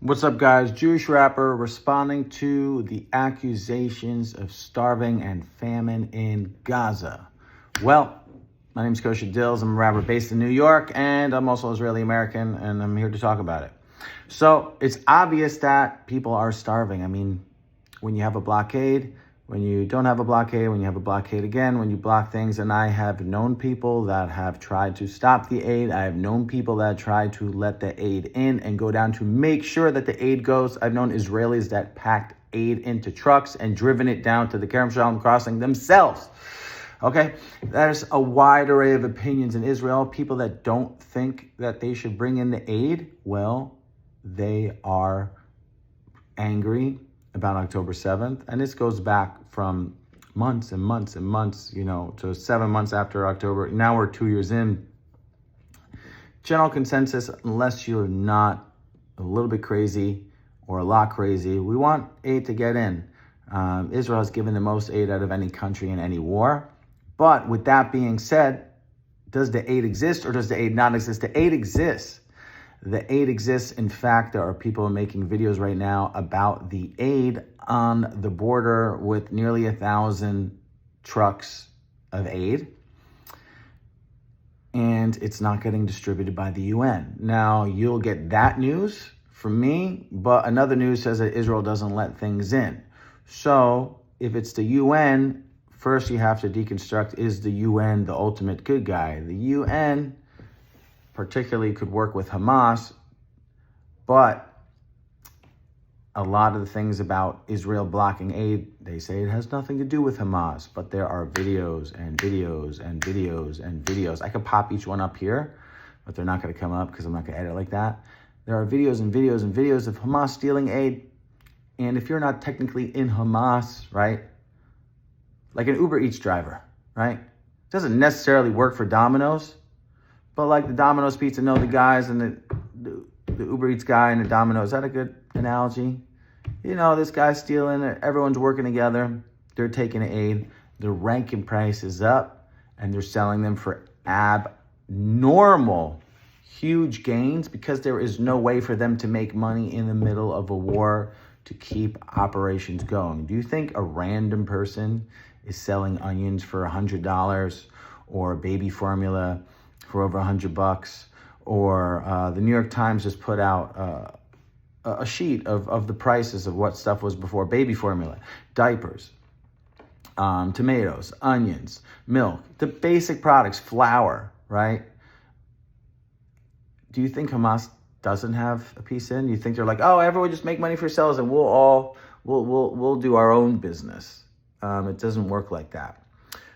What's up, guys? Jewish rapper responding to the accusations of starving and famine in Gaza. Well, my name is Kosher Dills. I'm a rapper based in New York, and I'm also Israeli-American, and I'm here to talk about it. So it's obvious that people are starving. I mean, when you have a blockade, when you don't have a blockade, when you have a blockade again, when you block things, and I have known people that have tried to stop the aid. I have known people that tried to let the aid in and go down to make sure that the aid goes. I've known Israelis that packed aid into trucks and driven it down to the Kerem Shalom crossing themselves. Okay, there's a wide array of opinions in Israel. People that don't think that they should bring in the aid, well, they are angry about October 7th. And this goes back from months and months and months, to 7 months after October. Now we're 2 years in. General consensus, unless you're not a little bit crazy or a lot crazy, we want aid to get in. Israel has given the most aid out of any country in any war. But with that being said, does the aid exist or does the aid not exist? The aid exists. The aid exists. In fact, there are people making videos right now about the aid on the border with nearly 1,000 trucks of aid. And it's not getting distributed by the UN. Now, you'll get that news from me, but another news says that Israel doesn't let things in. So if it's the UN, first you have to deconstruct, is the UN the ultimate good guy? The UN particularly could work with Hamas, but a lot of the things about Israel blocking aid, they say it has nothing to do with Hamas, but there are videos and videos and videos and videos. I could pop each one up here, but they're not going to come up because I'm not going to edit like that. There are videos and videos and videos of Hamas stealing aid. And if you're not technically in Hamas, right, like an Uber Eats driver, right, it doesn't necessarily work for Domino's, but like the Domino's pizza know the guys and the Uber Eats guy and the Domino's. Is that a good analogy? This guy's stealing it. Everyone's working together. They're taking aid. The rank and price is up, and they're selling them for abnormal, huge gains because there is no way for them to make money in the middle of a war to keep operations going. Do you think a random person is selling onions for $100 or baby formula for over $100, or the New York Times just put out a sheet of the prices of what stuff was before: baby formula, diapers, tomatoes, onions, milk, the basic products, flour, right? Do you think Hamas doesn't have a piece in? You think they're like, oh, everyone just make money for yourselves and we'll do our own business? It doesn't work like that.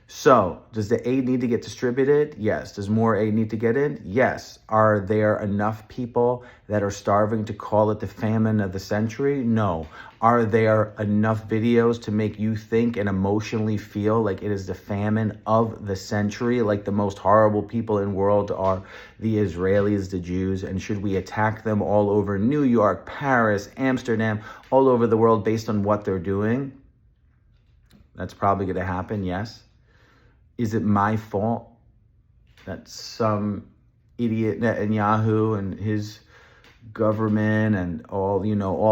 So, does the aid need to get distributed? Yes. Does more aid need to get in? Yes. Are there enough people that are starving to call it the famine of the century? No. Are there enough videos to make you think and emotionally feel like it is the famine of the century, like the most horrible people in the world are the Israelis, the Jews, and should we attack them all over New York, Paris, Amsterdam, all over the world based on what they're doing? That's probably going to happen, yes. Is it my fault that some idiot Netanyahu and his government and all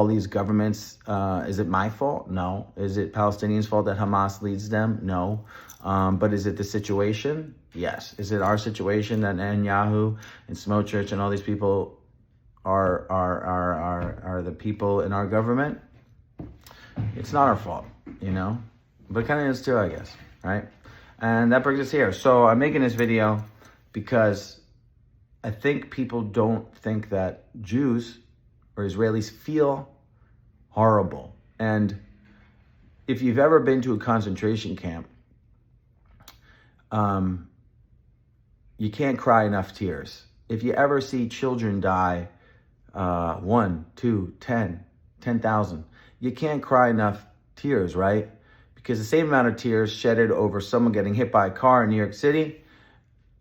these governments, is it my fault? No. Is it Palestinians' fault that Hamas leads them? No. But is it the situation? Yes. Is it our situation that Netanyahu and Smotrich and all these people are the people in our government? It's not our fault, but it kind of is too, I guess, right? And that brings us here. So I'm making this video because I think people don't think that Jews or Israelis feel horrible. And if you've ever been to a concentration camp, you can't cry enough tears. If you ever see children die, 1, 2, 10, 10,000, you can't cry enough tears, right? Because the same amount of tears shedded over someone getting hit by a car in New York City,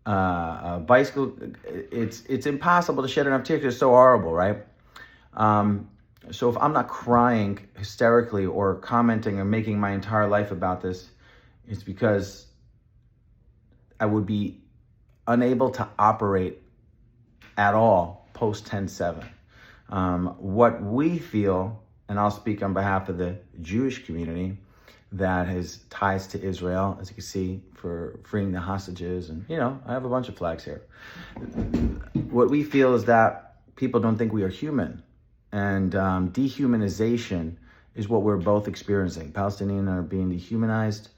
a bicycle, it's impossible to shed enough tears because it's so horrible, right? So if I'm not crying hysterically or commenting or making my entire life about this, it's because I would be unable to operate at all post 10/7. What we feel, and I'll speak on behalf of the Jewish community that has ties to Israel, as you can see, for freeing the hostages. And, I have a bunch of flags here. What we feel is that people don't think we are human. And dehumanization is what we're both experiencing. Palestinians are being dehumanized.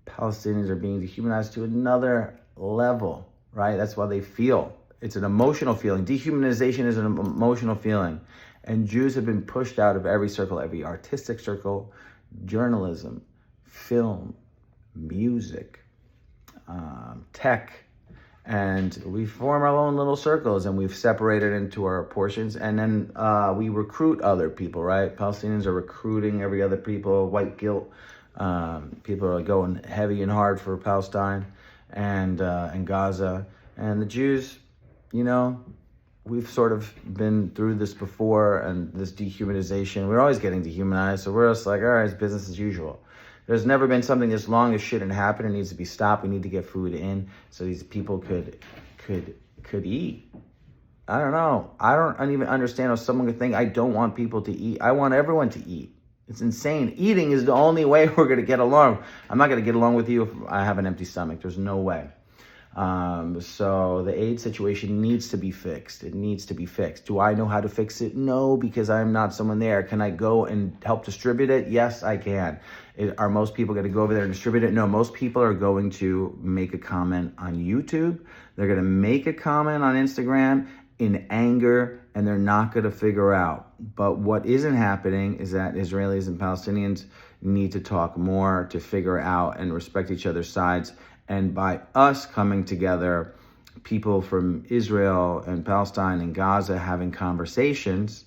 Palestinians are being dehumanized to another level, right? That's why they feel. It's an emotional feeling. Dehumanization is an emotional feeling. And Jews have been pushed out of every circle, every artistic circle, journalism, film, music, tech. And we form our own little circles, and we've separated into our portions. And then we recruit other people, right? Palestinians are recruiting every other people, white guilt. People are going heavy and hard for Palestine and Gaza. And the Jews, we've sort of been through this before, and this dehumanization. We're always getting dehumanized, so we're just like, all right, it's business as usual. There's never been something this long as shouldn't happen. It needs to be stopped. We need to get food in so these people could eat. I don't know. I don't even understand how someone could think I don't want people to eat. I want everyone to eat. It's insane. Eating is the only way we're going to get along. I'm not going to get along with you if I have an empty stomach. There's no way. So the aid situation needs to be fixed. It needs to be fixed. Do I know how to fix it? No, because I'm not someone there. Can I go and help distribute it? Yes, I can. Are most people going to go over there and distribute it? No, most people are going to make a comment on YouTube. They're going to make a comment on Instagram in anger, and they're not going to figure out. But what isn't happening is that Israelis and Palestinians need to talk more to figure out and respect each other's sides. And by us coming together, people from Israel and Palestine and Gaza having conversations,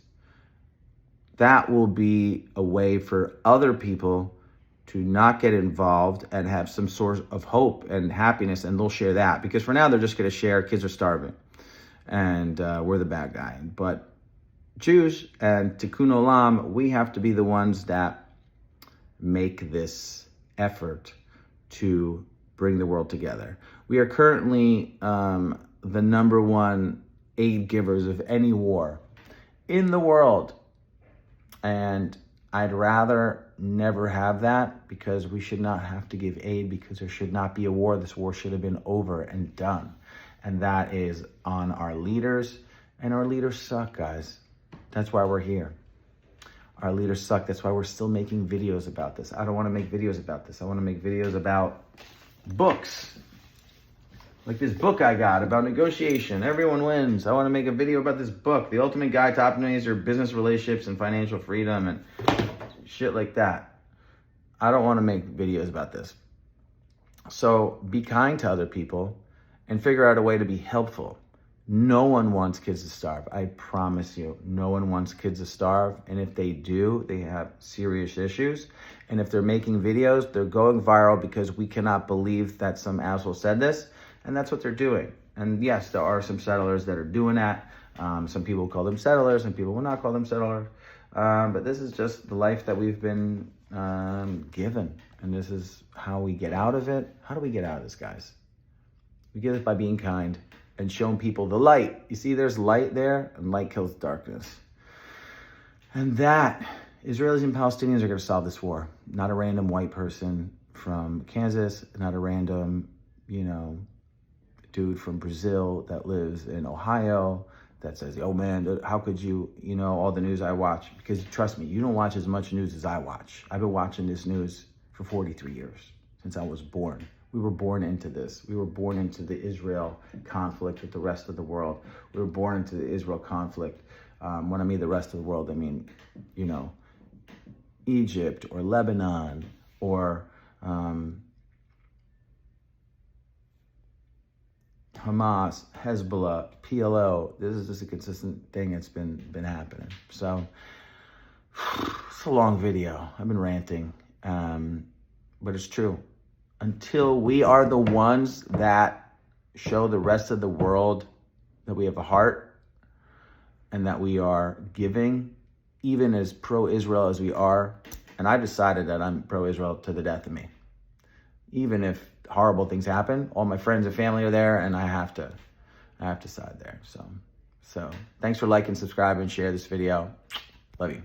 that will be a way for other people to not get involved and have some sort of hope and happiness, and they'll share that. Because for now, they're just going to share kids are starving, and we're the bad guy. But Jews and Tikkun Olam, we have to be the ones that make this effort to bring the world together. We are currently the number one aid givers of any war in the world. And I'd rather never have that, because we should not have to give aid, because there should not be a war. This war should have been over and done. And that is on our leaders. And our leaders suck, guys. That's why we're here. Our leaders suck. That's why we're still making videos about this. I don't want to make videos about this. I want to make videos about books. Like this book I got about negotiation. Everyone wins. I want to make a video about this book, The Ultimate Guide to Optimizing Your Business Relationships and Financial Freedom, and shit like that. I don't want to make videos about this. So be kind to other people and figure out a way to be helpful. No one wants kids to starve. I promise you, no one wants kids to starve. And if they do, they have serious issues. And if they're making videos, they're going viral because we cannot believe that some asshole said this. And that's what they're doing. And yes, there are some settlers that are doing that. Some people call them settlers, and people will not call them settlers. But this is just the life that we've been given. And this is how we get out of it. How do we get out of this, guys? We get it by being kind and showing people the light. You see, there's light there, and light kills darkness. And that, Israelis and Palestinians are going to solve this war. Not a random white person from Kansas, not a random, dude from Brazil that lives in Ohio that says, oh man, how could you, all the news I watch. Because trust me, you don't watch as much news as I watch. I've been watching this news for 43 years, since I was born. We were born into this. We were born into the Israel conflict with the rest of the world. We were born into the Israel conflict. When I mean the rest of the world, I mean, Egypt or Lebanon or Hamas, Hezbollah, PLO. This is just a consistent thing that's been happening. So it's a long video. I've been ranting, but it's true. Until we are the ones that show the rest of the world that we have a heart and that we are giving, even as pro-Israel as we are, and I decided that I'm pro-Israel to the death of me. Even if horrible things happen, all my friends and family are there, and I have to side there. So So thanks for liking, subscribing, share this video. Love you.